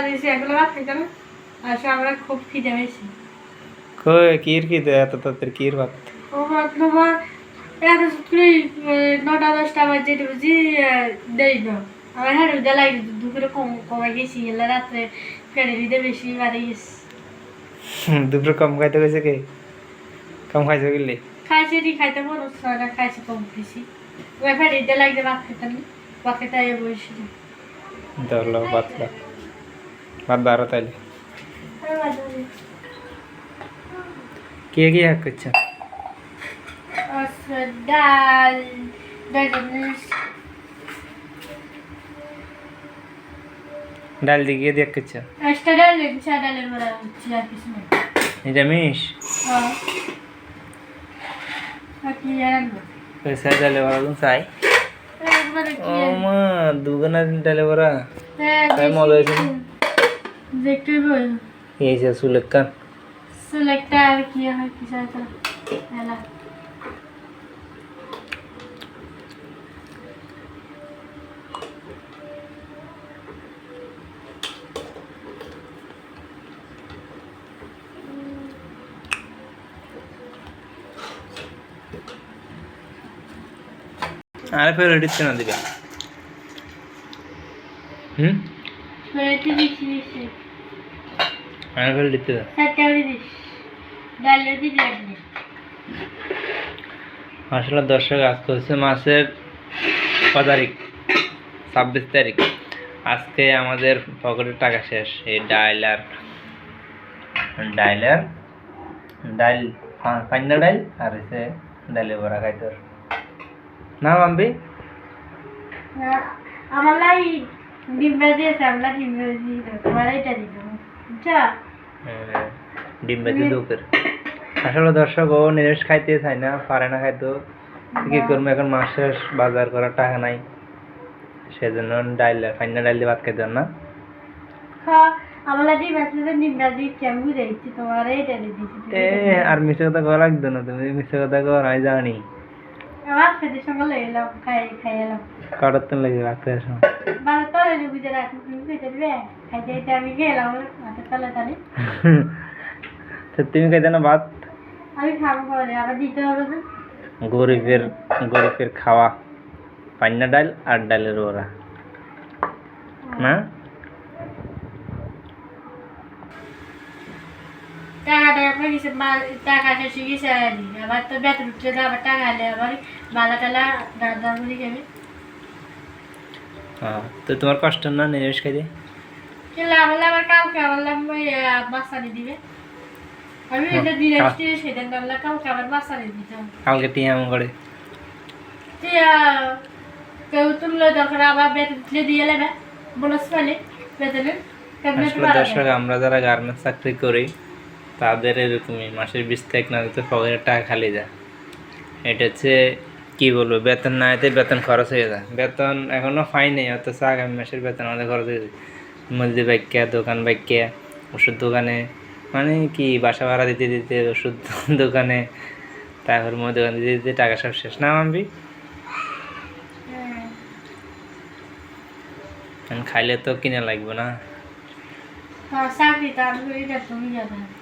দিয়েছি এগুলো ভাত খেতে না আসলে আমরা খুব খিদে পেয়েছি কই কির কি দে এত তোর কির ভাত ও তোমার এত করে 9টা 10টা বাজে বুঝি দেই না আমার হ্যাঁ রোদে লাগে দুপুরে কমে গেছি এলে রাত্রে ফেরে দিতে বেশি বাড়ি গেছি দুপুরে কম খাইতে গেছে কে কম খাইছে গেলি খাইছে দি খাইতে মনে হচ্ছে না খাইছে কম বেশি ওই ফেরে দিতে লাগবে ভাত খেতে না ভাত খেতে আগে বসে ধরলো ভাত বারো তাইলে কে কি এক করছে ডাল ডাল দিয়ে গিয়ে দেখ করছে একটা ডাল দিচ্ছি ডালের বড়া হচ্ছে আর কিছু না নিরামিষ কি জানবো পয়সা ডালে বড়া তুমি চাই ও মা দুগানা ডালে বড়া তাই মজা হয়েছে দেখতে বল এই যে সুলেকান সিলেক্ট আর কি হয় কি চাইতা হেলা আরে ফের এডিট না দিবা ফেরতি দিছি আরে ফের দিতে দাও সাতটাবি দিস ডালের দিদি লাগবে আসলে দর্শক আজকে হচ্ছে মাসের 5 তারিখ 26 তারিখ আজকে আমাদের পকেটের টাকা শেষ এই ডাল পান্না ডাল আর হচ্ছে ডালে বড়া খাইতে না মাম্পি আমার লাই ডিম ভাজি আছে আমরা ডিম ভাজি তোমার এটা দিব বুঝছা ডিম ভাজি দুপুর আসলে দর্শক ও নিরামিষ খাইতে চায় না পারে না খাইতো কি করবো এখন মাস শেষ বাজার করার টাকা নাই সেজন্য পান্না ডাল দিয়ে ভাত খাইতে না আমার ডিম আছে ডিম ভাজি কেমন বুঝাইছি তোমার এটা দিয়েছি আর মিশে কথা করা লাগতো না তুমি মিশে কথা কর আমি জানি আমার খেতে সঙ্গে এলাম খাই এলাম কাটার তো লেগে রাখতে আসো ভালো তলে বুঝে রাখি তুমি খেতে দিবে খাইতে খাইতে আমি গেলাম হাতে তলে তলে তুমি খাইতে না ভাত আমি খাবো পরে আবার দিতে হবে না গরিবের খাওয়া পান্না ডাল আর ডালের বড়া না টাকাটা আপনার কিছু টাকা শেষে গেছে আবার তো বেতন উঠলে তো আবার টাকা আলে আবার মালা টালা দাদা বলি খাবে তো তোমার কষ্ট না নিরামিষ খাইতে খেলে আবার কাউকে আবার বাসানি দিবে আমি এটা ডিরেক্ট সেদিন বললাম কাউকে আবার বাসানি দিতাম কালকে টিয়া আমার করে কেউ তুললে দরকার আবার বেতন তুলে দিয়ে নেবে বোনাস পালে বেতনের দর্শক আমরা যারা গার্মেন্টস চাকরি করি তাদের এরকমই মাসের 20 তারিখ না দিতে পকেটের টাকা খালি যায় এটা হচ্ছে কি বলবো বেতন না এতে বেতন খরচ হয়ে যায় বেতন এখনো ফাই নেই অথচ আগামী মাসের বেতন আমাদের খরচ হয়ে যায় মসজিদ বাইকিয়া দোকান বাইকিয়া ওষুধ দোকানে মানে কি বাসা ভাড়া দিতে দিতে ওষুধ দোকানে তারপর মুদি দোকান দিতে দিতে টাকা সব শেষ না মানবি খাইলে তো কিনা লাগবে না চাকরি তো আমি তুমি যাবে